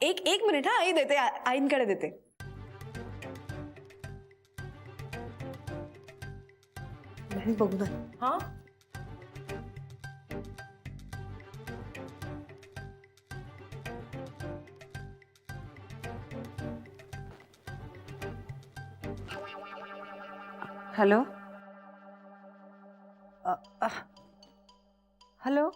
एक एक मिनिट हा, आई देते, आईंकडे देते. बहीण बघू ना. हा हॅलो. हॅलो.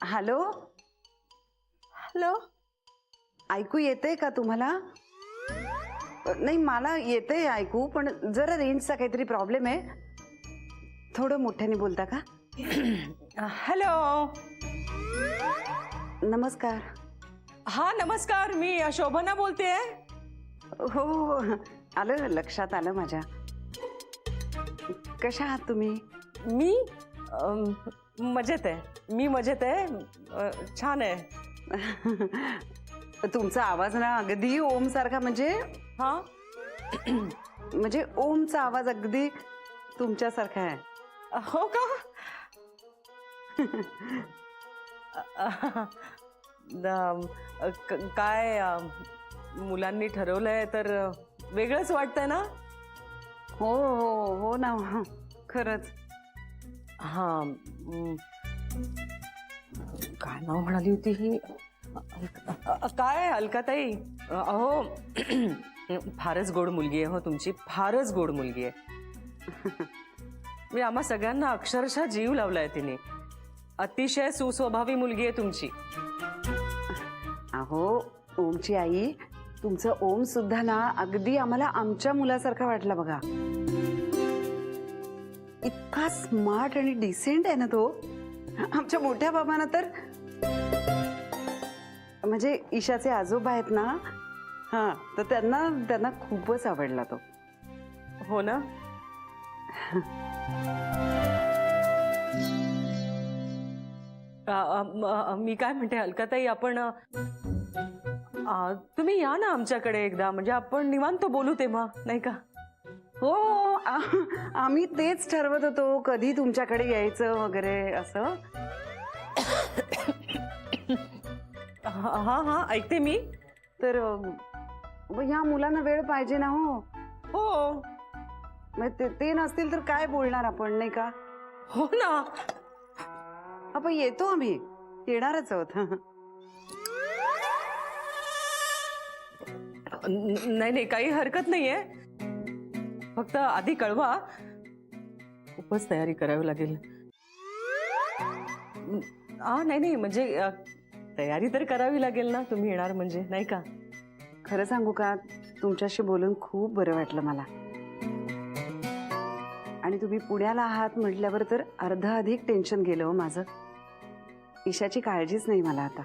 हॅलो. हॅलो. ऐकू येते का तुम्हाला? नाही, मला येते ऐकू, पण जरा रेंजचा काहीतरी प्रॉब्लेम आहे. थोडं मोठ्याने बोलता का? हॅलो. नमस्कार. हा नमस्कार, मी शोभना बोलतेय. हो हो, आलं लक्षात आलं माझ्या. कशा आहात तुम्ही? मी मजेत आहे. मी मजेत आहे. छान आहे. तुमचा आवाज ना अगदी ओम सारखा, म्हणजे हा म्हणजे ओमचा आवाज अगदी तुमच्यासारखा आहे. हो का? काय मुलांनी ठरवलंय तर वेगळंच वाटतंय ना? हो हो हो ना, खरंच. हा काय नाव म्हणाली होती ही? काय अलकाताई? अहो फारच गोड मुलगी आहे हो तुमची, फारच गोड मुलगी आहे. मी आम्हा सगळ्यांना अक्षरशः जीव लावलाय तिने. अतिशय सुस्वभावी मुलगी आहे तुमची. अहो ओमची आई, तुमचं ओम सुद्धा ना अगदी आम्हाला आमच्या मुलासारखा वाटला बघा. इतका स्मार्ट आणि डिसेंट आहे ना तो. आमच्या मोठ्या बाबांना तर, म्हणजे ईशाचे आजोबा आहेत ना, हा, तर त्यांना खूपच आवडला तो. हो ना? मी काय म्हणते अलकाताई, आपण तुम्ही या ना आमच्याकडे एकदा, म्हणजे आपण निवांत बोलू तेव्हा, नाही का? हो, आम्ही तेच ठरवत होतो कधी तुमच्याकडे यायचं वगैरे असं. हा हा ऐकते मी. तर ह्या मुलांना वेळ पाहिजे ना. हो हो, ते नसतील तर काय बोलणार आपण, नाही का? हो ना. आपण येतो, आम्ही येणारच आहोत. नाही नाही, काही हरकत नाहीये. फक्त आधी कळवा. खूपच तयारी करावी लागेल. नाही नाही, म्हणजे तयारी तर करावी लागेल ना, तुम्ही येणार म्हणजे, नाही का? खरं सांगू का, तुमच्याशी बोलून खूप बरं वाटलं मला. आणि तुम्ही पुण्याला आहात म्हटल्यावर तर अर्ध अधिक टेन्शन गेलं हो माझं. ईशाची काळजीच नाही मला आता.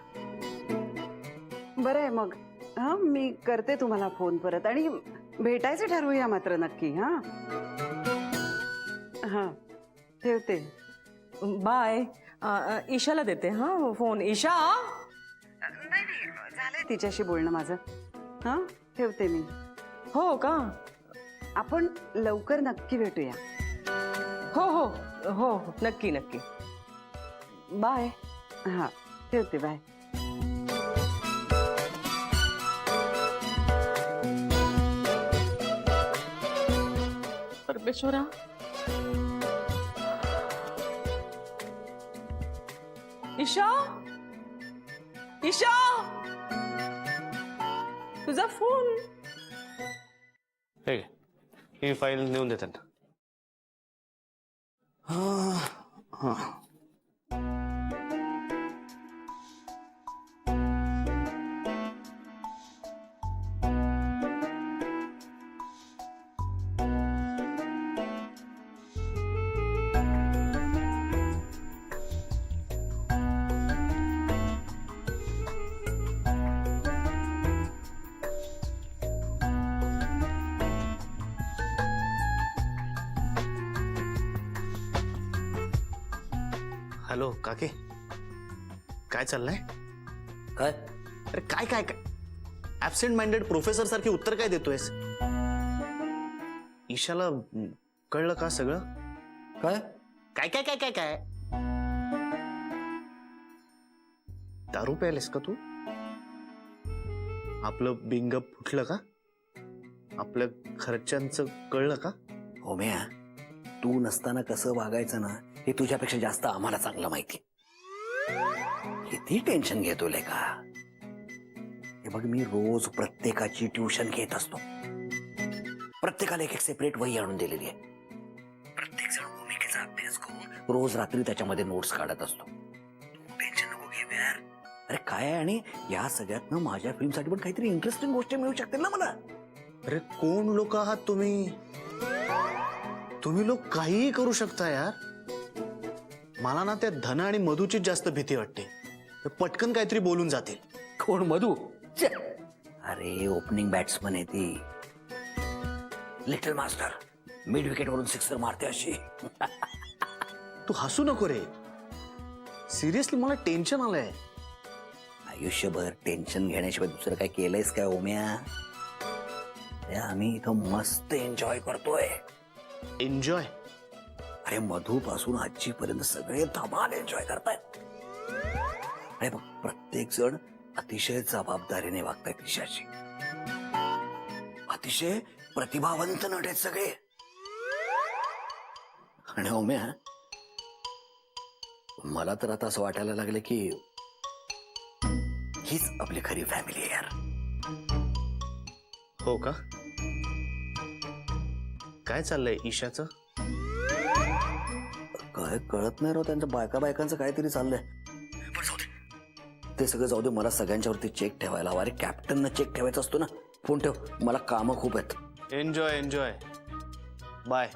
बरं आहे मग. हा, मी करते तुम्हाला फोन परत, आणि भेटायचं ठरवूया मात्र नक्की. हा हा, ठेवते. बाय. ईशाला देते हा फोन. ईशा. नाही, झालंय तिच्याशी बोलणं माझं. हा, ठेवते मी. हो का? आपण लवकर नक्की भेटूया. हो हो हो, नक्की नक्की. बाय. हा, ठेवते. बाय. परमेश्वरा. ईशा. ईशा, तुझा फोन. हे ही फाईल नेऊन दे त्यांना. हॅलो काके, काय चाललंय? काय? अरे काय काय काय ऍब्सेंट माइंडेड प्रोफेसर सारखी उत्तर काय देतोयस? ईशाला कळलं का सगळं? काय काय काय काय काय काय दारू प्यायलेस का तू? आपलं बिंग फुटलं का? आपल्या घरच्यांचं कळलं का? होम्या, तू नसताना कसं वागायचं ना हे तुझ्यापेक्षा जास्त आम्हाला चांगलं माहिती. किती टेन्शन घेतोय का? हे बघ, मी रोज प्रत्येकाची ट्युशन घेत असतो. प्रत्येकाला एक सेपरेट वही आणून दिलेली आहे. प्रत्येक जण भूमिकेचा अभ्यास करून रोज रात्री त्याच्यामध्ये नोट्स काढत असतो. तू टेन्शन नको घेऊ यार. अरे काय आहे, आणि या सगळ्यातनं माझ्या फिल्मसाठी पण काहीतरी इंटरेस्टिंग गोष्टी मिळू शकतील ना मला. अरे कोण लोक आहात तुम्ही? तुम्ही लोक काहीही करू शकता यार. मला ना त्या धन आणि मधूची जास्त भीती वाटते. ते पटकन काहीतरी बोलून जातील. कोण? मधू? अरे ओपनिंग बॅट्समन आहे ती. लिटल मास्टर मिड विकेट वरून सिक्सर मारते अशी. तू हसू नको रे. सिरियसली मला टेन्शन आलंय. आयुष्यभर टेन्शन घेण्याशिवाय दुसरं काय केलंयस काय ओम्या? अरे आम्ही इथं मस्त एन्जॉय करतोय. एन्जॉय? अरे मधू पासून आजची पर्यंत सगळे धमाल एन्जॉय करतायत. अरे बघ, प्रत्येक जण अतिशय जबाबदारीने वागतायत ईशाची. अतिशय प्रतिभावंत नट आहेत सगळे. आणि ओम्या, मला तर आता असं वाटायला लागलं की हीच आपली खरी फॅमिली आहे यार. हो का? काय चाललंय ईशाचं? काय कळत नाही राव, त्यांच्या बायकांचं काहीतरी चाललंय. पण जाऊ दे, ते सगळं जाऊ दे. मला सगळ्यांच्यावरती चेक ठेवायला हवा. अरे कॅप्टनना चेक ठेवायचा असतो ना. फोन ठेव, मला कामं खूप आहेत. Enjoy enjoy. बाय.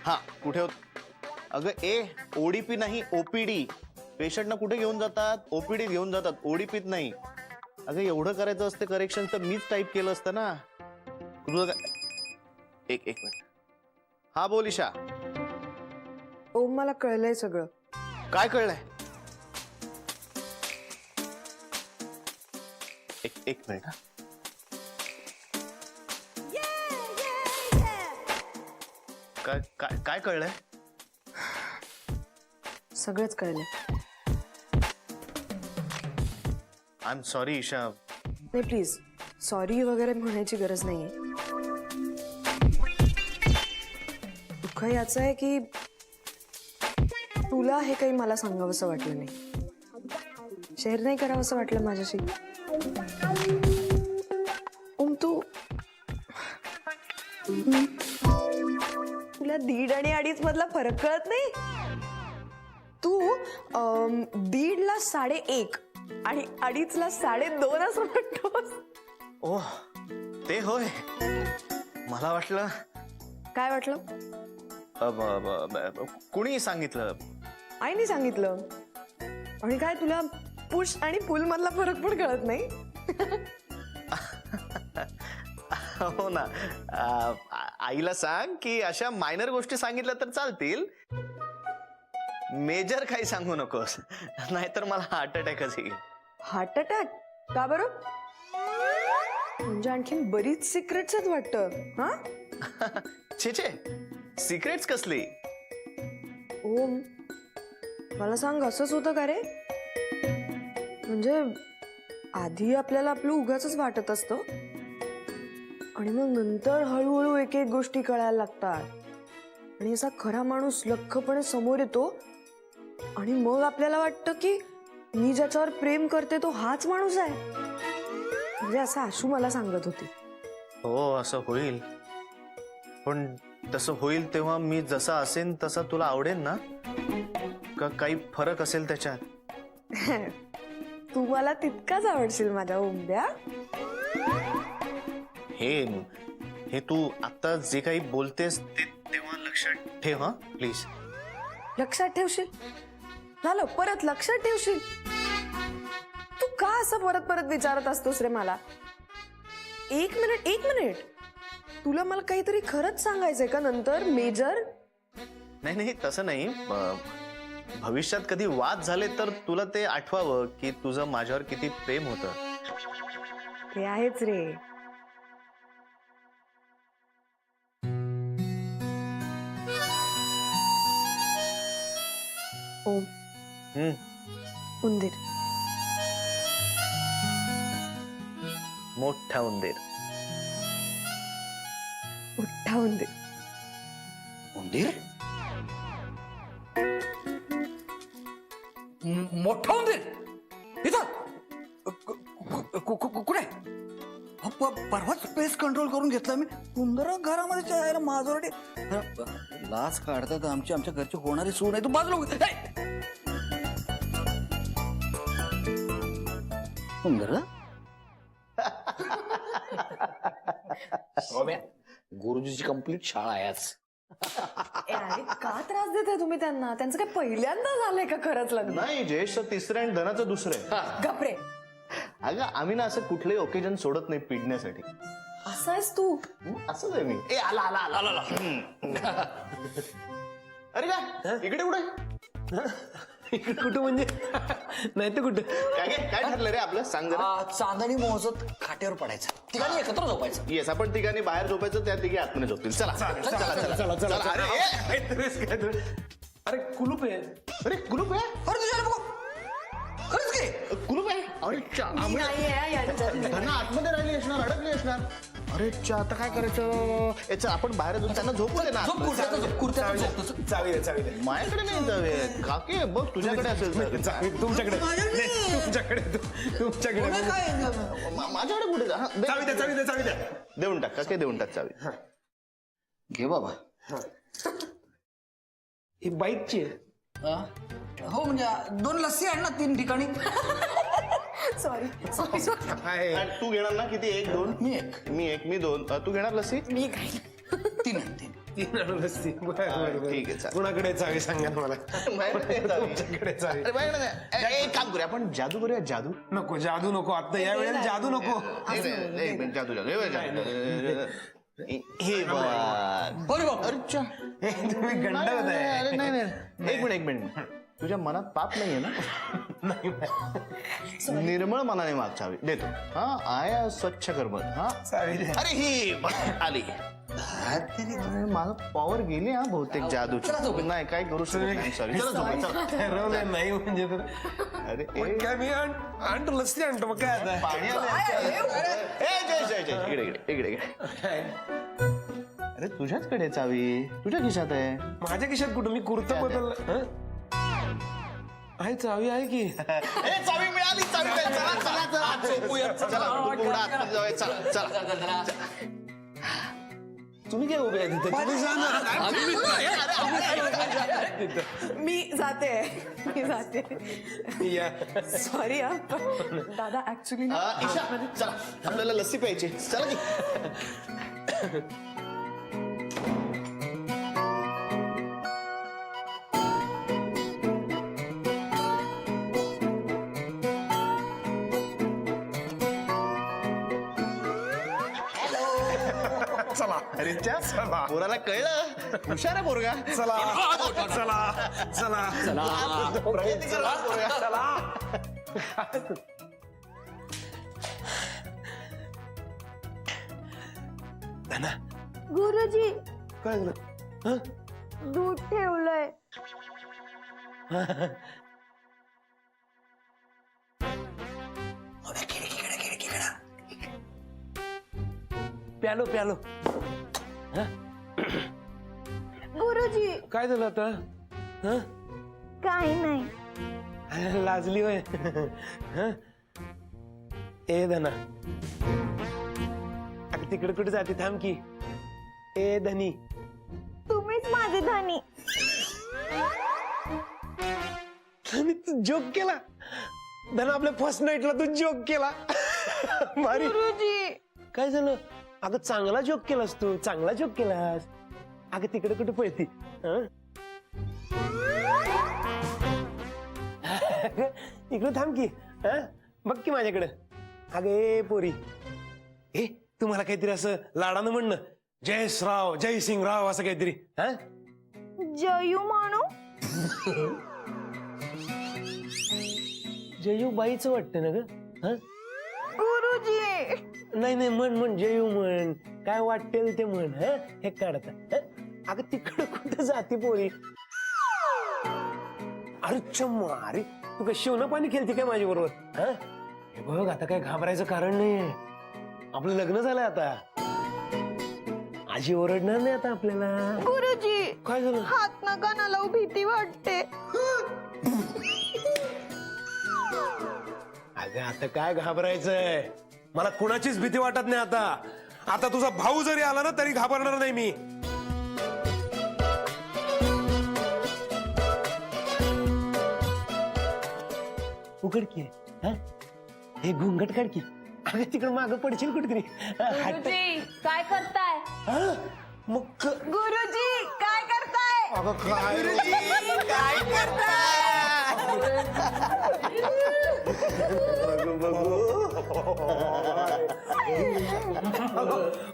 हा, कुठे होत? अगं ओडीपी नाही, ओपीडी. पेशंटना कुठे घेऊन जातात? ओपीडी घेऊन जातात, ओडीपीत नाही. अगं एवढं करायचं असतं करेक्शन तर मीच टाईप केलं असतं ना. तुझं काय? एक मिनिट. हा बोल ईशा. ओम, मला कळलंय सगळं. काय कळलंय? एक मिनिट. हा, काय काय काय कळलंय? सगळंच कळलंय. I am sorry Isha. नाही, प्लीज सॉरी वगैरे म्हणायची गरज नाहीये. दुःख याचं आहे की तुला हे काही मला सांगावंसं वाटलं नाही. शेअर नाही करावंसं वाटलं माझ्याशी. ओम, तुला 1.5 आणि 2.5 मधला फरक कळत नाही? तू 1.5 ला 1.5 आणि 2.5 ला 2.5 असं म्हणतोस. ओह, ते होय. मला वाटलं. काय वाटलं? कुणी सांगितलं? आईने सांगितलं. आणि काय तुला पुश आणि पुल मधला फरक पण कळत नाही? हो ना. आईला सांग की अशा मायनर गोष्टी सांगितल्या तर चालतील. मेजर काही सांगू नकोस, नाहीतर मला हार्ट अटॅकच येईल. Heart attack? का बरं? म्हणजे आणखीन बरीच सिक्रेट्स आहेत वाटतं. हा, छे छे, सिक्रेट्स कसली? ओम, मला सांग, असंच होतं का रे? म्हणजे आधी आपल्याला आपलं उगाचच वाटत असतं आणि मग नंतर हळूहळू एक एक गोष्टी कळायला लागतात आणि असा खरा माणूस लख्खपणे समोर येतो आणि मग आपल्याला वाटतं की मी ज्याच्यावर प्रेम करते तो हाच माणूस आहे. म्हणजे असं आशू मला सांगत होती. हो, असं होईल. पण तसं होईल तेव्हा मी जसा असेन तसा तुला आवडेन ना? का काही फरक असेल त्याच्यात? तू मला तितकाच आवडशील माझ्या ओंब्या. हे तू आता जे काही बोलतेस ते तेव्हा लक्षात ठेव. हा, प्लीज. लक्षात ठेवशील? झालं, परत लक्षात ठेवशील? तू का असं परत परत विचारत असतोस रे मला? एक मिनिट. तुला मला काहीतरी खरंच सांगायचंय का नंतर, मेजर? नाही, तसं नाही. भविष्यात कधी वाद झाले तर तुला ते आठवावं की तुझं माझ्यावर किती प्रेम होतं. ते आहेच रे. ओम. उंदीर. मोठा उंदीर. मोठा उंदीर. उंदीर मोठा उंदीर इथं कुठे परवाच स्पेस कंट्रोल करून घेतला मी उंदरा घरामध्ये जायला माझ्यासाठी लाच काढतात आमच्या घरची होणारी सून आहे तू बाजूला उंदर गुरुजीची कंप्लीट शाळा आहे आज. ए, अरे का त्रास देताय तुम्ही त्यांना? त्यांचं काय पहिल्यांदा झालंय का खरंच लग्न? नाही जयेशचं तिसरं आणि धनाचं दुसरं आहे. गपरे. अगं आम्ही ना असं कुठलंही ओकेजन सोडत नाही पिडण्यासाठी. असा आहेस तू? असंच आहे मी. ए आला आला आला आला. अरे काय इकडे कुठे कुठं म्हणजे नाही तर कुठं काय ठरलं रे आपलं सांग जरा. चांदणी मोजत खाट्यावर पडायचं ठिकाणी एकत्र झोपायचं. येस आपण तिघांनी बाहेर झोपायचं त्या तिघे आतमध्ये झोपतील. चला चला चला. अरे कुलूप आहे. अरे कुलूप आहे. अरे तुझ्या बघू खरंच की कुलूप आहे. अरे धना आतमध्ये राहिली असणार अडकली असणार. अरे आता काय करायचं याचं आपण बाहेर जाऊन त्यांना झोपू दे ना. चावी दे चावी दे माझ्याकडे नाही जावे काके बघ तुझ्याकडे असेल तर. चावी तुमच्याकडे तुमच्याकडे माझ्याकडे कुठे जा. चावी द्या चावी द्या चावी द्या देऊन टाक काके देऊन टाक चावी. घे बाबा. ही बाईकची आहे. हो म्हणजे 2 लस्सी आहे ना 3 ठिकाणी. Sorry sorry sorry. आहे. आणि तू घेणार ना किती 1 2 मी एक मी 1 मी 2 तू घेणार लस्सी. मी काय 3 आहे 3. तीन आणून असती. ठीक आहे, चालेल. कुणाकडे चावी सांगा ना मला. माझ्याकडे चावी. तुमच्याकडे चावी. अरे माझ्याकडे नाही. एक काम करूया आपण जादू करूया जादू. नको जादू नको आता या वेळेला जादू नको. एक मिनिट जादू जादू हे बाबा. बरं बाबा. अरे च्या. तुम्ही गंड नाही, होताय. अरे नाही एक मिनिट तुझ्या मनात पाप नाहीये ना. निर्मळ मनाने माग चावी देतो. हा आया स्वच्छ कर्म. हा चावी द्या. अरे ही आली. माझं पॉवर गेली हा बहुतेक जादूची. नाही काय करू शकत नाही. सॉरी चला झोपा, चला. ठरवलं नाही म्हणजे तर अरे मग काय मी आणतो लस्सी आणतो मग काय आता. पाणी आलं. ए जय इकडे इकडे इकडे इकडे. अरे तुझ्याचकडे चावी तुझ्या खिशात आहे. माझ्या खिशात कुठं मी कुर्ता बदलला. हं? आहे चावी आहे की. ए चावी मिळाली चावी मिळाली. चला चला चला चला पुढे आतमध्ये जाऊया. चला चला. तुम्ही काय उभे आहे तिथे तुम्ही जा ना. मी जाते. या. सॉरी दादा ऍक्च्युली ईशा चला आपल्याला लस्सी प्यायची. चला की. चला अरे च्या चला. पोराला कळलं हुशार आहे पोरगा. चला चला चला प्रगती करा पोरगा. धना गुरुजी काय झालं. हं? दूध ठेवलंय. प्यालो प्यालो. गुरुजी काय झालं आता. हं? काही नाही. लाजली होय. हं? ए धना अगं तिकडे कुठे जाते थांब की. ए धनी तुम्हीच माझे धनी. धनी तू जोक केला. धना आपल्या फर्स्ट नाईटला तू जोक केला. भारी. गुरुजी काय झालं. अगं चांगला जोक केलास तू चांगला जोक केलास. अगं तिकडे कुठे पळती. हं? इकडे थांब की. हं? बघ की माझ्याकडे. अगे ए पोरी ए तुम्हाला काहीतरी असं लाडानं म्हणणं जयसराव जयसिंगराव असं काहीतरी. हा जयू म्हणू. जयू बाईचं वाटतं ना ग. हा गुरुजी नाही नाही म्हण जयू म्हण काय वाटेल ते म्हण. हे काढता. अगं तिकडं कुठं जाते पोरी. अरे चम्मा, अरे तू काय शिवना पाणी खेळते काय माझ्या बरोबर? हा हे बघ, आता काय घाबरायचं कारण नाहीये. आपलं लग्न झालंय आता. आजी ओरडणार नाही आता आपल्याला. गुरुजी काय झालं? हात नका ना लावू, भीती वाटते. अगं आता काय घाबरायचंय? मला कुणाचीच भीती वाटत नाही आता. आता तुझा भाऊ जरी आला ना तरी घाबरणार नाही मी. उघड की हा? हे घुंगट काढ की. अगं तिकडे मागं पडशील कुठेतरी. काय करताय? हा? मग गुरुजी काय करताय? अगं काय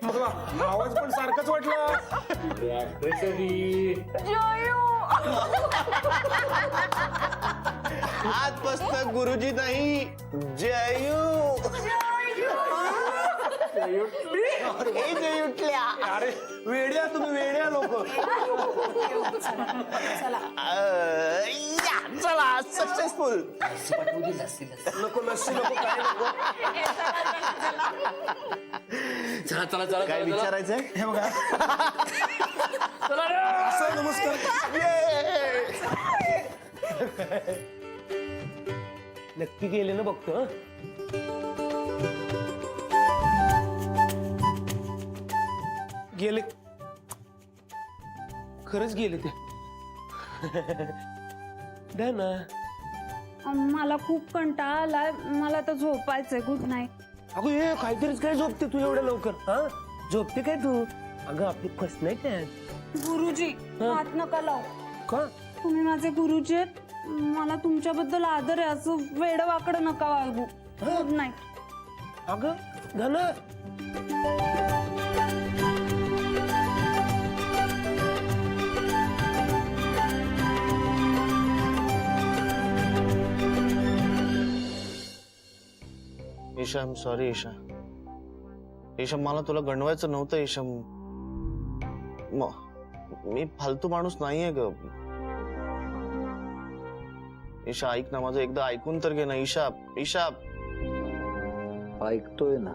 मग आवाज पण सारखंच वाटलं. जयू आजपासून गुरुजी नाही, जयू. हे जयुटल्या. अरे वेड्या तुम्ही, वेड्या लोक. चला सक्सेसफुल. नको लस्सी नको काय नको. काय विचारायचंय? हे बघा असं नमस्कार. नक्की गेले ना बघतो. हं? गेले, खरंच गेले ते. द्या ना. मला खूप कंटाळा आलाय, मला तर झोपायचंय. Good night. अगं हे काहीतरीच काय झोपते तू एवढ्या लवकर? हा झोपते काय तू? अगं आपली फर्स्ट नाईट आहे. गुरुजी हात नका लावू. का? तुम्ही माझे गुरुजी आहेत. मला तुमच्याबद्दल आदर आहे, असं वेडवाकडं नका वागू. Good night. अगं Dhana. Isha, I am sorry Isha. Isha, मला तुला गणवायचं नव्हतं ईशा. मी फालतू माणूस नाहीये ग. ईशा ऐक ना, माझं एकदा ऐकून तर घे ना. ईशा, ईशा. ऐकतोय ना.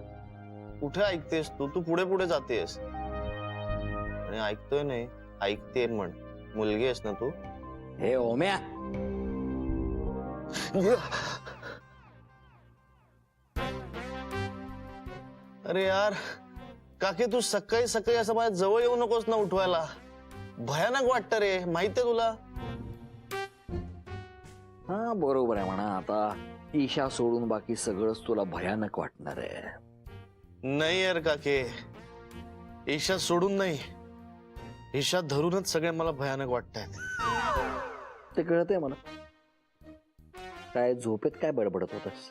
कुठे ऐकतेस तू? तू पुढे पुढे जातेस. आणि ऐकतोय नाही, ऐकते म्हण. मुलगी आहेस ना तू? हे ओम्या, अरे यार काके, तू सकाळी सकाळी असं माझ्या जवळ येऊ नकोस ना उठवायला. भयानक वाटतं रे, माहितीये तुला? हा बरोबर आहे म्हणा. आता ईशा सोडून बाकी सगळंच तुला भयानक वाटणार आहे. नाही यार काके, ईशा सोडून नाही, ईशा धरूनच सगळे मला भयानक वाटतायत. ते कळतंय मला. काय झोपेत काय बडबडत होतास?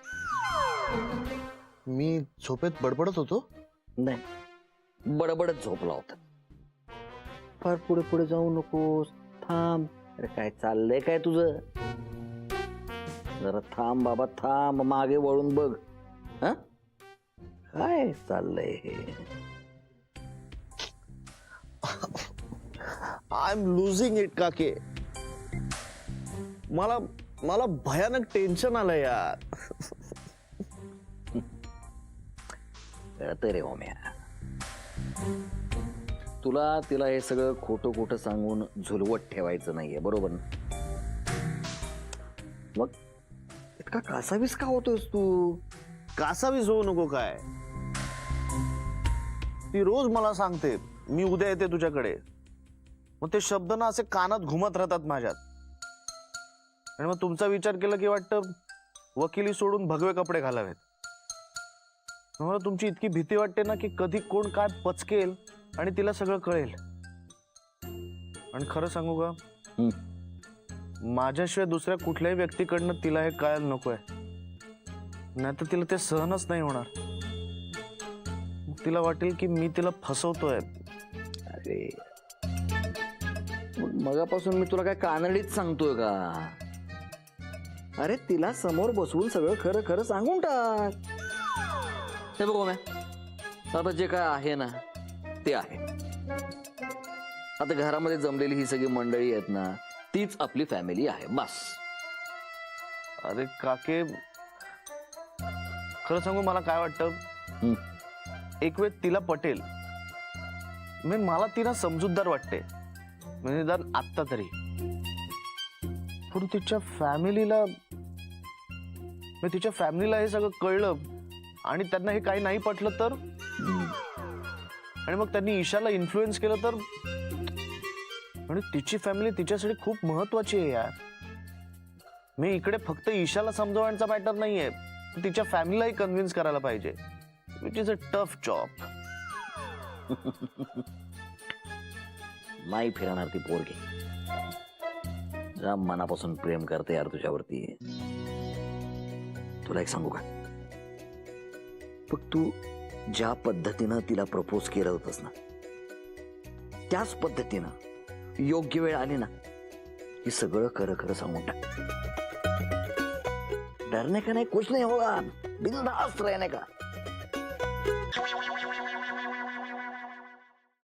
मी झोपेत बडबडत होतो? नाही, बडबडत झोपला होता. फार पुढे पुढे जाऊ नकोस, थांब. अरे काय चाललंय काय तुझं? जरा थांब बाबा, थांब. मागे वळून बघ. हा काय चाललंय हे? आय एम लुझिंग इट काके. मला भयानक टेन्शन आलं यार. कळतंय रे ओम्या. तुला तिला हे सगळं खोटं खोटं सांगून झुलवत ठेवायचं नाहीये, बरोबर ना? मग इतका कासावीस का होतोयस तू? कासावीस होऊ नको काय. ती रोज मला सांगते मी उद्या येते तुझ्याकडे. मग ते शब्द ना असे कानात घुमत राहतात माझ्यात. आणि मग तुमचा विचार केला की वाटतं वकिली सोडून भगवे कपडे घालावेत. मला तुमची इतकी भीती वाटते ना की कधी कोण काय पचकेल आणि तिला सगळं कळेल. आणि खरं सांगू का, माझ्याशिवाय दुसऱ्या कुठल्याही व्यक्तीकडनं तिला हे कळायला नकोय. नाही तर तिला ते सहनच नाही होणार. तिला वाटेल की मी तिला फसवतोय. अरे मगापासून मी तुला काय कानडीत सांगतोय का? अरे तिला समोर बसवून सगळं खरं खरं सांगून टाक. हे बघ ओम्या, आता जे काय आहे ना ते आहे. आता घरामध्ये जमलेली ही सगळी मंडळी आहेत ना, तीच आपली फॅमिली आहे बस. अरे काके, खरं सांगू मला काय वाटतं, एक वेळ तिला पटेल. म्हणजे मला तिला समजूतदार वाटते, म्हणजे निदान आत्ता तरी. पण तिच्या फॅमिलीला हे सगळं कळलं आणि त्यांना हे काही नाही पटलं तर, आणि मग त्यांनी ईशाला इन्फ्लुएन्स केलं तर. आणि तिची फॅमिली तिच्यासाठी खूप महत्वाची आहे यार. मी इकडे फक्त ईशाला समजवण्याचा मॅटर नाहीये, तिच्या फॅमिलीलाही कन्व्हिन्स करायला पाहिजे, which is a tough job. नाही फिरणार ती पोरगी. जा मनापासून प्रेम करते यार तुझ्यावरती. तुला एक सांगू का, बघ तू ज्या पद्धतीनं तिला प्रपोज केलं होतंस ना, त्याच पद्धतीनं योग्य वेळ आली ना की सगळं खरं खरं सांगून टाक. डरने का नाही, कुछ नहीं होगा, बिंदास रहने का.